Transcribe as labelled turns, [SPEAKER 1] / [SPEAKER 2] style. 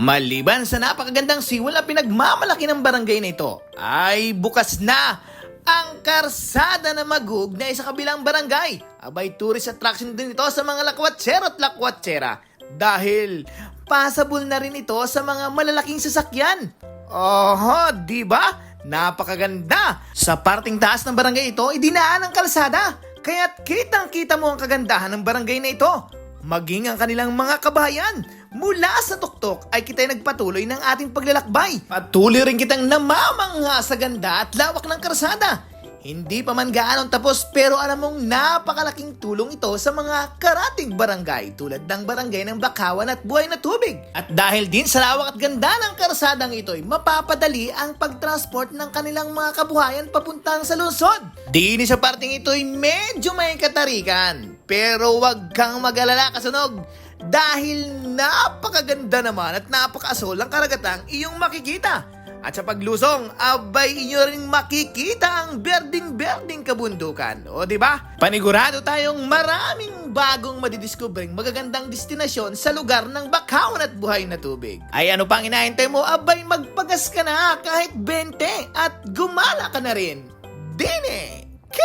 [SPEAKER 1] Maliban sa napakagandang siwal na pinagmamalaki ng barangay na ito, ay bukas na ang karsada na mag-uugnay sa kabilang barangay. Abay, tourist attraction din ito sa mga lakwatsero at lakwatsera dahil passable na rin ito sa mga malalaking sasakyan. Oho, di ba? Napakaganda! Sa parting taas ng barangay ito, idinaan ang kalsada. Kaya't kitang-kita mo ang kagandahan ng barangay na ito. Maging ang kanilang mga kabayan. Mula sa tuktok ay kita'y nagpatuloy ng ating paglalakbay. Patuloy rin kitang namamangha sa ganda at lawak ng karsada. Hindi pa man gaanong tapos pero alam mong napakalaking tulong ito sa mga karating barangay tulad ng barangay ng Bakawan at Buhay na Tubig. At dahil din sa lawak at ganda ng karsadang ito'y mapapadali ang pagtransport ng kanilang mga kabuhayan papuntang sa lungsod. Dini sa parting ito'y medyo may katarikan pero wag kang mag-alala kasunog dahil napakaganda naman at napakaasol ang karagatang iyong makikita. At sa paglusong, abay inyo rin makikita ang berding-berding kabundukan. O diba? Panigurado tayong maraming bagong madidiskubring magagandang destinasyon sa lugar ng Bakawan at Buhay na Tubig. Ay ano pang inahintay mo? Abay magpagas ka na kahit 20 at gumala ka na rin. Dine! Q!